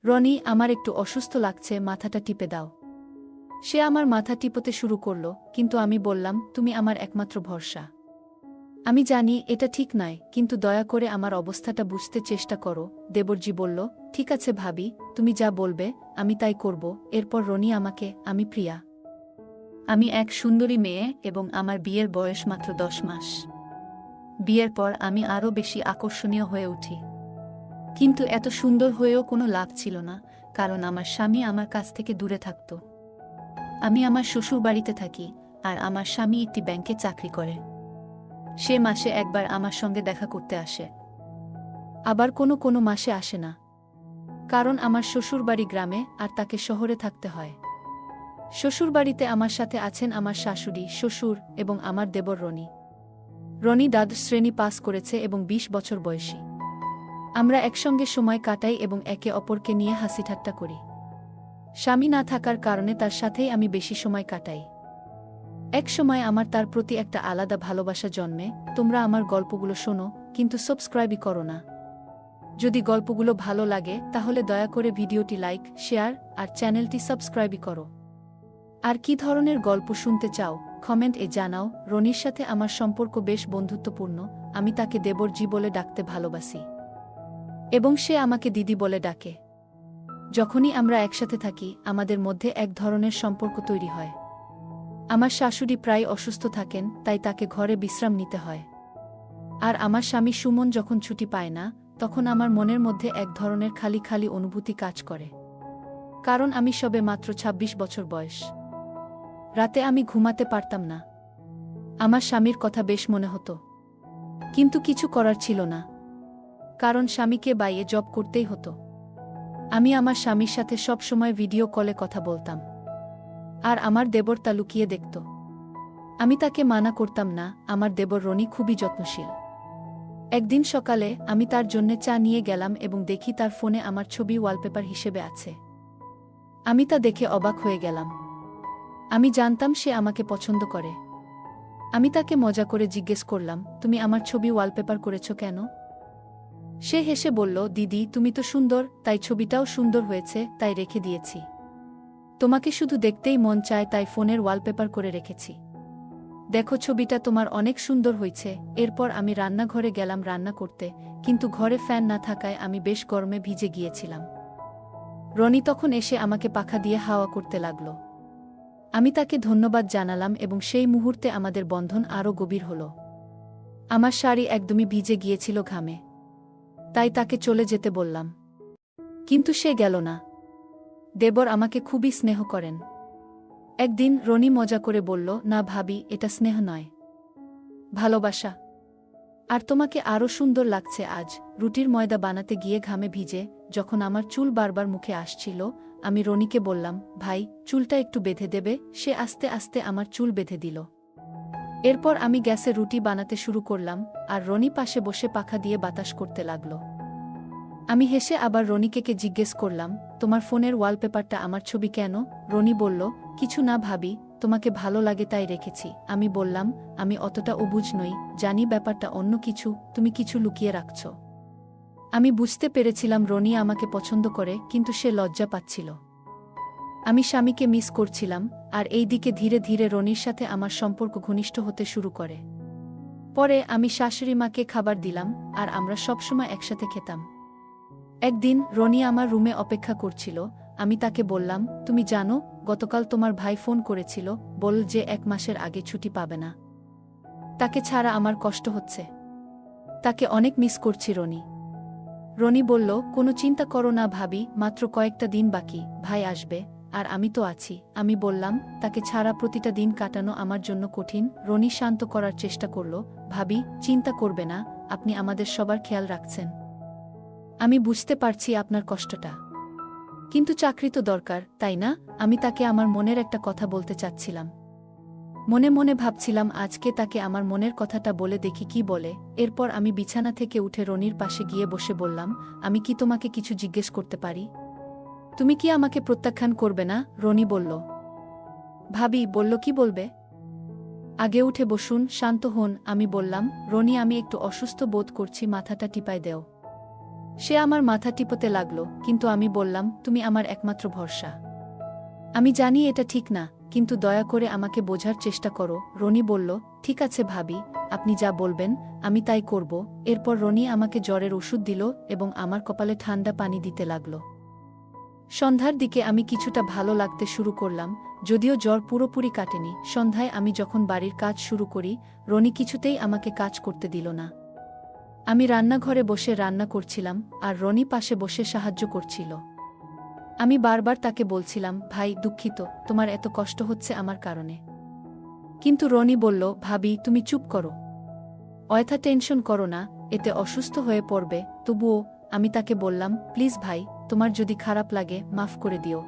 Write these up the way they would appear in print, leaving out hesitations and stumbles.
রনি, আমার একটু অসুস্থ লাগছে, মাথাটা টিপে দাও। সে আমার মাথা টিপতে শুরু করল, কিন্তু আমি বললাম, তুমি আমার একমাত্র ভরসা। আমি জানি এটা ঠিক নয়, কিন্তু দয়া করে আমার অবস্থাটা বুঝতে চেষ্টা করো। দেবরজি বলল, ঠিক আছে ভাবি, তুমি যা বলবে আমি তাই করব। এরপর রনি আমাকে, আমি প্রিয়া। আমি এক সুন্দরী মেয়ে এবং আমার বিয়ের বয়স মাত্র 10 মাস। বিয়ের পর আমি আরও বেশি আকর্ষণীয় হয়ে উঠি। কিন্তু এত সুন্দর হয়েও কোনো লাভ ছিল না, কারণ আমার স্বামী আমার কাছ থেকে দূরে থাকত। আমি আমার শ্বশুর বাড়িতে থাকি, আর আমার স্বামী একটি ব্যাংকে চাকরি করে। সে মাসে একবার আমার সঙ্গে দেখা করতে আসে, আবার কোনো কোনো মাসে আসে না, কারণ আমার শ্বশুরবাড়ি গ্রামে আর তাকে শহরে থাকতে হয়। শ্বশুরবাড়িতে আমার সাথে আছেন আমার শাশুড়ি, শ্বশুর এবং আমার দেবর রনি। রনি দ্বাদশ শ্রেণী পাস করেছে এবং 20 বছর বয়সী। আমরা একসঙ্গে সময় কাটাই এবং একে অপরকে নিয়ে হাসিঠাট্টা করি। স্বামী না থাকার কারণে তার সাথেই আমি বেশি সময় কাটাই। এক সময় আমার তার প্রতি একটা আলাদা ভালোবাসা জন্মে। তোমরা আমার গল্পগুলো শোনো, কিন্তু সাবস্ক্রাইবই করো না। যদি গল্পগুলো ভালো লাগে তাহলে দয়া করে ভিডিওটি লাইক, শেয়ার আর চ্যানেলটি সাবস্ক্রাইবই করো। আর কি ধরনের গল্প শুনতে চাও কমেন্ট এ জানাও। রনির সাথে আমার সম্পর্ক বেশ বন্ধুত্বপূর্ণ। আমি তাকে দেবরজি বলে ডাকতে ভালোবাসি এবং সে আমাকে দিদি বলে ডাকে। যখনই আমরা একসাথে থাকি আমাদের মধ্যে এক ধরনের সম্পর্ক তৈরি হয়। আমার শাশুড়ি প্রায় অসুস্থ থাকেন, তাই তাকে ঘরে বিশ্রাম নিতে হয়। আর আমার স্বামী সুমন যখন ছুটি পায় না, তখন আমার মনের মধ্যে এক ধরনের খালি খালি অনুভূতি কাজ করে, কারণ আমি সবে মাত্র 26 বছর বয়স। রাতে আমি ঘুমাতে পারতাম না। আমার স্বামীর কথা বেশ মনে হতো, কিন্তু কিছু করার ছিল না, কারণ স্বামীকে বাইরে জব করতেই হতো। আমি আমার স্বামীর সাথে সব সময় ভিডিও কলে কথা বলতাম, আর আমার দেবর তা লুকিয়ে দেখত। আমি তাকে মানা করতাম না। আমার দেবর রনি খুবই যত্নশীল। একদিন সকালে আমি তার জন্যে চা নিয়ে গেলাম এবং দেখি তার ফোনে আমার ছবি ওয়ালপেপার হিসেবে আছে। আমি তা দেখে অবাক হয়ে গেলাম। আমি জানতাম সে আমাকে পছন্দ করে। আমি তাকে মজা করে জিজ্ঞেস করলাম, তুমি আমার ছবি ওয়ালপেপার করেছো কেন? সে হেসে বলল, দিদি তুমি তো সুন্দর, তাই ছবিটাও সুন্দর হয়েছে, তাই রেখে দিয়েছি। তোমাকে শুধু দেখতেই মন চায়, তাই ফোনের ওয়ালপেপার করে রেখেছি। দেখো ছবিটা তোমার অনেক সুন্দর হয়েছে। এরপর আমি রান্নাঘরে গেলাম রান্না করতে, কিন্তু ঘরে ফ্যান না থাকায় আমি বেশ গরমে ভিজে গিয়েছিলাম। রনি তখন এসে আমাকে পাখা দিয়ে হাওয়া করতে লাগল। আমি তাকে ধন্যবাদ জানালাম এবং সেই মুহূর্তে আমাদের বন্ধন আরও গভীর হল। আমার শাড়ি একদমই ভিজে গিয়েছিল ঘামে, তাই তাকে চলে যেতে বললাম, কিন্তু সে গেল না। দেবর আমাকে খুবই স্নেহ করেন। একদিন রনি মজা করে বলল, না ভাবি, এটা স্নেহ নয়, ভালোবাসা। আর তোমাকে আরও সুন্দর লাগছে আজ। রুটির ময়দা বানাতে গিয়ে ঘামে ভিজে যখন আমার চুল বারবার মুখে আসছিল, আমি রনিকে বললাম, ভাই চুলটা একটু বেঁধে দেবে? সে আস্তে আস্তে আমার চুল বেঁধে দিল। এরপর আমি গ্যাসে রুটি বানাতে শুরু করলাম, আর রনি পাশে বসে পাখা দিয়ে বাতাস করতে লাগল। আমি হেসে আবার রনিকে জিজ্ঞেস করলাম, তোমার ফোনের ওয়ালপেপারটা আমার ছবি কেন? রনি বলল, কিছু না ভাবি, তোমাকে ভালো লাগে তাই রেখেছি। আমি বললাম, আমি অতটা অবুঝ নই, জানি ব্যাপারটা অন্য কিছু, তুমি কিছু লুকিয়ে রাখছ। আমি বুঝতে পেরেছিলাম রনি আমাকে পছন্দ করে, কিন্তু সে লজ্জা পাচ্ছিল। আমি স্বামীকে মিস করছিলাম, আর এই দিকে ধীরে ধীরে রনির সাথে আমার সম্পর্ক ঘনিষ্ঠ হতে শুরু করে। পরে আমি শাশুড়ি মাকে খাবার দিলাম, আর আমরা সবসময় একসাথে খেতাম। একদিন রনি আমার রুমে অপেক্ষা করছিল। আমি তাকে বললাম, তুমি জানো, গতকাল তোমার ভাই ফোন করেছিল, বল যে 1 মাসের আগে ছুটি পাবে না। তাকে ছাড়া আমার কষ্ট হচ্ছে, তাকে অনেক মিস করছি রনি। রনি বলল, কোনো চিন্তা করো না ভাবি, মাত্র কয়েকটা দিন বাকি, ভাই আসবে, আর আমি তো আছি। আমি বললাম, তাকে ছাড়া প্রতিটা দিন কাটানো আমার জন্য কঠিন। রনি শান্ত করার চেষ্টা করল, ভাবি চিন্তা করবে না, আপনি আমাদের সবার খেয়াল রাখছেন। আমি বুঝতে পারছি আপনার কষ্টটা, কিন্তু চাকরি তো দরকার, তাই না? আমি তাকে আমার মনের একটা কথা বলতে চাচ্ছিলাম। মনে মনে ভাবছিলাম আজকে তাকে আমার মনের কথাটা বলে দেখি কি বলে। এরপর আমি বিছানা থেকে উঠে রনির পাশে গিয়ে বসে বললাম, আমি কি তোমাকে কিছু জিজ্ঞেস করতে পারি? তুমি কি আমাকে প্রত্যাখ্যান করবে না? রনি বলল, ভাবি বলল, কি বলবে? আগে উঠে বসুন, শান্ত হন। আমি বললাম, রনি আমি একটু অসুস্থ বোধ করছি, মাথাটা টিপায় দেও। সে আমার মাথা টিপতে লাগলো, কিন্তু আমি বললাম, তুমি আমার একমাত্র ভরসা। আমি জানি এটা ঠিক না, কিন্তু দয়া করে আমাকে বোঝার চেষ্টা করো। রনি বলল, ঠিক আছে ভাবি, আপনি যা বলবেন আমি তাই করব। এরপর রনি আমাকে জ্বরের ওষুধ দিল এবং আমার কপালে ঠান্ডা পানি দিতে লাগল। সন্ধ্যার দিকে আমি কিছুটা ভালো লাগতে শুরু করলাম, যদিও জ্বর পুরোপুরি কাটেনি। সন্ধ্যায় আমি যখন বাড়ির কাজ শুরু করি, রনি কিছুতেই আমাকে কাজ করতে দিল না। আমি রান্নাঘরে বসে রান্না করছিলাম, আর রনি পাশে বসে সাহায্য করছিল। আমি বারবার তাকে বলছিলাম, ভাই দুঃখিত, তোমার এত কষ্ট হচ্ছে আমার কারণে। কিন্তু রনি বলল, ভাবি তুমি চুপ করো, অযথা টেনশন করো না, এতে অসুস্থ হয়ে পড়বে। তবুও আমি তাকে বললাম, প্লিজ ভাই, তোমার যদি খারাপ লাগে মাফ করে দিও।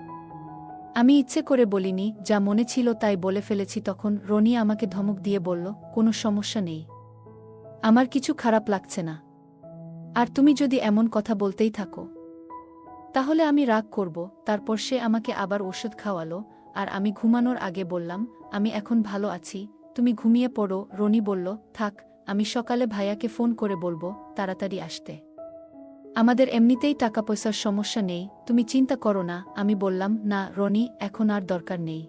আমি ইচ্ছে করে বলিনি, যা মনে ছিল তাই বলে ফেলেছি। তখন রনি আমাকে ধমক দিয়ে বলল, কোনো সমস্যা নেই, আমার কিছু খারাপ লাগছে না, আর তুমি যদি এমন কথা বলতেই থাকো তাহলে আমি রাগ করব। তারপর সে আমাকে আবার ওষুধ খাওয়ালো, আর আমি ঘুমানোর আগে বললাম, আমি এখন ভালো আছি, তুমি ঘুমিয়ে পড়ো। রনি বলল, থাক, আমি সকালে ভাইয়াকে ফোন করে বলবো তাড়াতাড়ি আসতে। আমাদের এমনিতেই টাকা পয়সার সমস্যা নেই, তুমি চিন্তা করো না। আমি বললাম, না রনি, এখন আর দরকার নেই,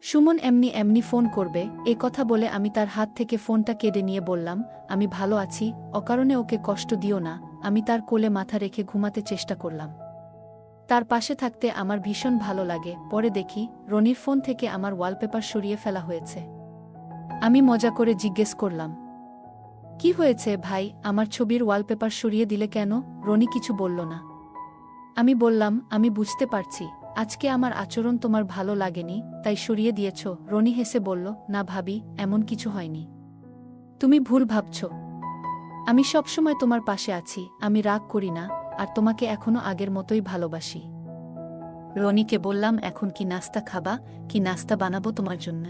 সুমন এমনি এমনি ফোন করবে। এ কথা বলে আমি তার হাত থেকে ফোনটা কেড়ে নিয়ে বললাম, আমি ভালো আছি, অকারণে ওকে কষ্ট দিও না। আমি তার কোলে মাথা রেখে ঘুমাতে চেষ্টা করলাম। তার পাশে থাকতে আমার ভীষণ ভালো লাগে। পরে দেখি রনির ফোন থেকে আমার ওয়ালপেপার সরিয়ে ফেলা হয়েছে। আমি মজা করে জিজ্ঞেস করলাম, কি হয়েছে ভাই, আমার ছবির ওয়ালপেপার সরিয়ে দিলে কেন? রনি কিছু বলল না। আমি বললাম, আমি বুঝতে পারছি, আজকে আমার আচরণ তোমার ভালো লাগেনি, তাই সরিয়ে দিয়েছ। রনি হেসে বলল, না ভাবি, এমন কিছু হয়নি, তুমি ভুল ভাবছ। আমি সবসময় তোমার পাশে আছি, আমি রাগ করি না, আর তোমাকে এখনো আগের মতোই ভালোবাসি। রনিকে বললাম, এখন কি নাস্তা খাবা? কি নাস্তা বানাবো তোমার জন্য?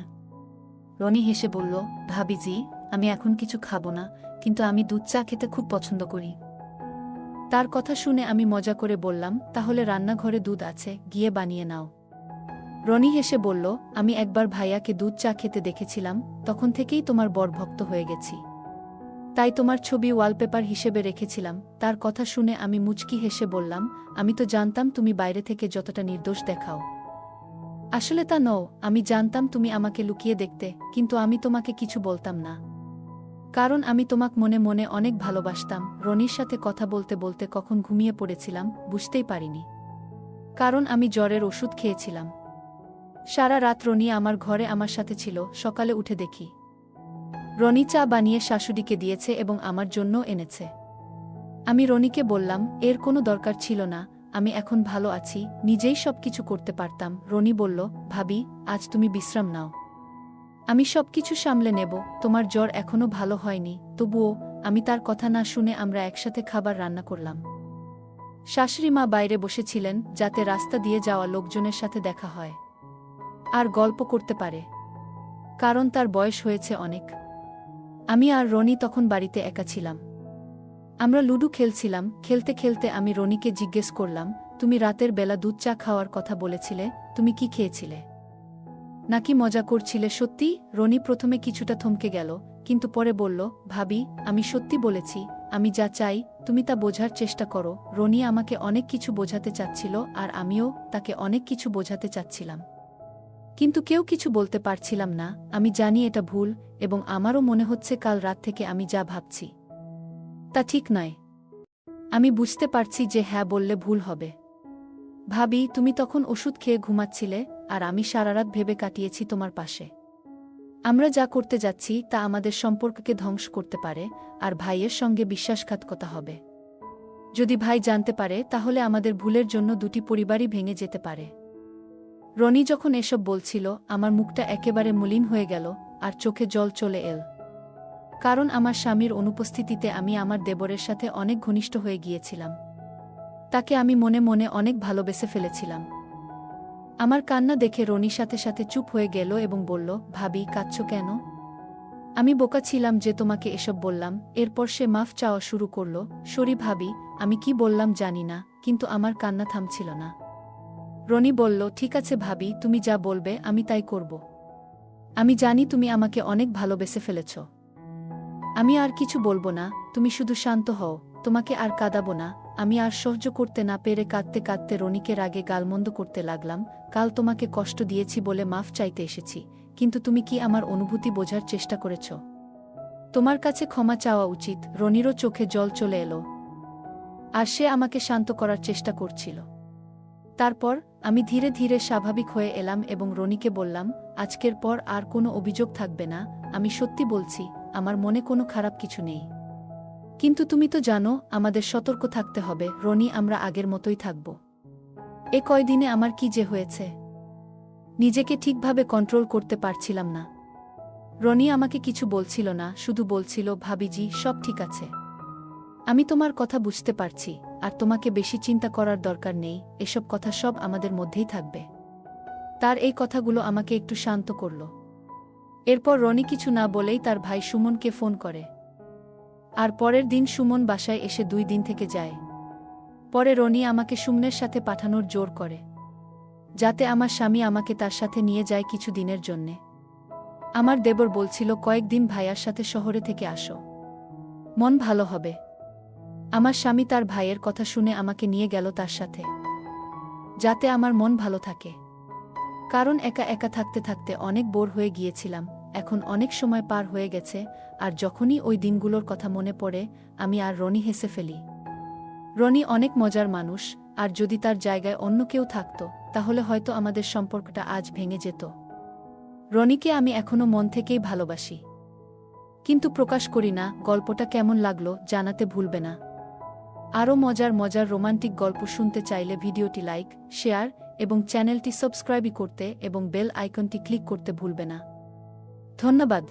রনি হেসে বলল, ভাবিজি, আমি এখন কিছু খাবো না, কিন্তু আমি দুধ চা খেতে খুব পছন্দ করি। তার কথা শুনে আমি মজা করে বললাম, তাহলে রান্নাঘরে দুধ আছে, গিয়ে বানিয়ে নাও। রনি হেসে বলল, আমি একবার ভাইয়াকে দুধ চা খেতে দেখেছিলাম, তখন থেকেই তোমার বড় ভক্ত হয়ে গেছি, তাই তোমার ছবি ওয়ালপেপার হিসেবে রেখেছিলাম। তার কথা শুনে আমি মুচকি হেসে বললাম, আমি তো জানতাম তুমি বাইরে থেকে যতটা নির্দোষ দেখাও, আসলে তা নও। আমি জানতাম তুমি আমাকে লুকিয়ে দেখতে, কিন্তু আমি তোমাকে কিছু বলতাম না, কারণ আমি তোমাকে মনে মনে অনেক ভালোবাসতাম। রনির সাথে কথা বলতে বলতে কখন ঘুমিয়ে পড়েছিলাম বুঝতেই পারিনি, কারণ আমি জ্বরের ওষুধ খেয়েছিলাম। সারা রাত রনি আমার ঘরে আমার সাথে ছিল। সকালে উঠে দেখি রনি চা বানিয়ে শাশুড়িকে দিয়েছে এবং আমার জন্য এনেছে। আমি রনিকে বললাম, এর কোনো দরকার ছিল না, আমি এখন ভালো আছি, নিজেই সবকিছু করতে পারতাম। রনি বলল, ভাবি, আজ তুমি বিশ্রাম নাও, আমি সবকিছু সামলে নেব, তোমার জ্বর এখনো ভালো হয়নি। তবুও আমি তার কথা না শুনে আমরা একসাথে খাবার রান্না করলাম। শাশুড়ি মা বাইরে বসেছিলেন, যাতে রাস্তা দিয়ে যাওয়া লোকজনের সাথে দেখা হয় আর গল্প করতে পারে, কারণ তার বয়স হয়েছে অনেক। আমি আর রনি তখন বাড়িতে একা ছিলাম। আমরা লুডো খেলছিলাম। খেলতে খেলতে আমি রনিকে জিজ্ঞেস করলাম, তুমি রাতের বেলা দুধ চা খাওয়ার কথা বলেছিলে, তুমি কি খেয়েছিলে, নাকি মজা করছিলে? সত্যি? রনি প্রথমে কিছুটা থমকে গেল, কিন্তু পরে বলল, ভাবি, আমি সত্যি বলেছি, আমি যা চাই তুমি তা বোঝার চেষ্টা করো। রনি আমাকে অনেক কিছু বোঝাতে চাচ্ছিল, আর আমিও তাকে অনেক কিছু বোঝাতে চাচ্ছিলাম, কিন্তু কেউ কিছু বলতে পারছিলাম না। আমি জানি এটা ভুল, এবং আমারও মনে হচ্ছে কাল রাত থেকে আমি যা ভাবছি তা ঠিক নয়। আমি বুঝতে পারছি যে হ্যাঁ বললে ভুল হবে। ভাবি, তুমি তখন ওষুধ খেয়ে ঘুমাচ্ছিলে, আর আমি সারারাত ভেবে কাটিয়েছি তোমার পাশে। আমরা যা করতে যাচ্ছি তা আমাদের সম্পর্ককে ধ্বংস করতে পারে, আর ভাইয়ের সঙ্গে বিশ্বাসঘাতকতা হবে। যদি ভাই জানতে পারে তাহলে আমাদের ভুলের জন্য দুটি পরিবারই ভেঙে যেতে পারে। রনি যখন এসব বলছিল আমার মুখটা একেবারে মলিন হয়ে গেল, আর চোখে জল চলে এল, কারণ আমার স্বামীর অনুপস্থিতিতে আমি আমার দেবরের সাথে অনেক ঘনিষ্ঠ হয়ে গিয়েছিলাম। তাকে আমি মনে মনে অনেক ভালোবেসে ফেলেছিলাম। আমার কান্না দেখে রনি সাথে সাথে চুপ হয়ে গেল এবং বলল, ভাবি, কাঁদছো কেন? আমি বোকা ছিলাম যে তোমাকে এসব বললাম। এরপর সে মাফ চাওয়া শুরু করল। সরি ভাবি, আমি কি বললাম জানি না, কিন্তু আমার কান্না থামছিল না। রনি বলল, ঠিক আছে ভাবি, তুমি যা বলবে আমি তাই করব। আমি জানি তুমি আমাকে অনেক ভালোবেসে ফেলেছ। আমি আর কিছু বলবো না, তুমি শুধু শান্ত হও। তোমাকে আর কাঁদাবো না। আমি আর সহ্য করতে না পেরে কাঁদতে কাঁদতে রনিকে রাগে গালমন্দ করতে লাগলাম। কাল তোমাকে কষ্ট দিয়েছি বলে মাফ চাইতে এসেছি, কিন্তু তুমি কি আমার অনুভূতি বোঝার চেষ্টা করেছ? তোমার কাছে ক্ষমা চাওয়া উচিত। রনিরও চোখে জল চলে এলো, আর সে আমাকে শান্ত করার চেষ্টা করছিল। তারপর আমি ধীরে ধীরে স্বাভাবিক হয়ে এলাম এবং রনিকে বললাম, আজকের পর আর কোনো অভিযোগ থাকবে না। আমি সত্যি বলছি, আমার মনে কোনো খারাপ কিছু নেই। কিন্তু তুমি তো জানো, আমাদের সতর্ক থাকতে হবে। রনি, আমরা আগের মতোই থাকব। এ কয়দিনে আমার কি যে হয়েছে, নিজেকে ঠিকভাবে কন্ট্রোল করতে পারছিলাম না। রনি আমাকে কিছু বলছিল না, শুধু বলছিল, ভাবিজি, সব ঠিক আছে। আমি তোমার কথা বুঝতে পারছি, আর তোমাকে বেশি চিন্তা করার দরকার নেই। এসব কথা সব আমাদের মধ্যেই থাকবে। তার এই কথাগুলো আমাকে একটু শান্ত করল। এরপর রনি কিছু না বলেই তার ভাই সুমনকে ফোন করে। আর পরের দিন সুমন বাসায় এসে 2 দিন থেকে যায়। পরে রনি আমাকে সুমনের সাথে পাঠানোর জোর করে, যাতে আমার স্বামী আমাকে তার সাথে নিয়ে যায় কিছু দিনের জন্যে। আমার দেবর বলছিল, কয়েকদিন ভাইয়ার সাথে শহরে থেকে আসো, মন ভালো হবে। আমার স্বামী তার ভাইয়ের কথা শুনে আমাকে নিয়ে গেল তার সাথে, যাতে আমার মন ভালো থাকে। কারণ একা একা থাকতে থাকতে অনেক বোর হয়ে গিয়েছিলাম। এখন অনেক সময় পার হয়ে গেছে, আর যখনই ওই দিনগুলোর কথা মনে পড়ে, আমি আর রনি হেসে ফেলি। রনি অনেক মজার মানুষ, আর যদি তার জায়গায় অন্য কেউ থাকত, তাহলে হয়তো আমাদের সম্পর্কটা আজ ভেঙে যেত। রনিকে আমি এখনো মন থেকেই ভালোবাসি, কিন্তু প্রকাশ করি না। গল্পটা কেমন লাগলো জানাতে ভুলবে না। আরও মজার মজার রোমান্টিক গল্প শুনতে চাইলে ভিডিওটি লাইক, শেয়ার এবং চ্যানেলটি সাবস্ক্রাইব করতে এবং বেল আইকনটি ক্লিক করতে ভুলবে না। ধন্যবাদ।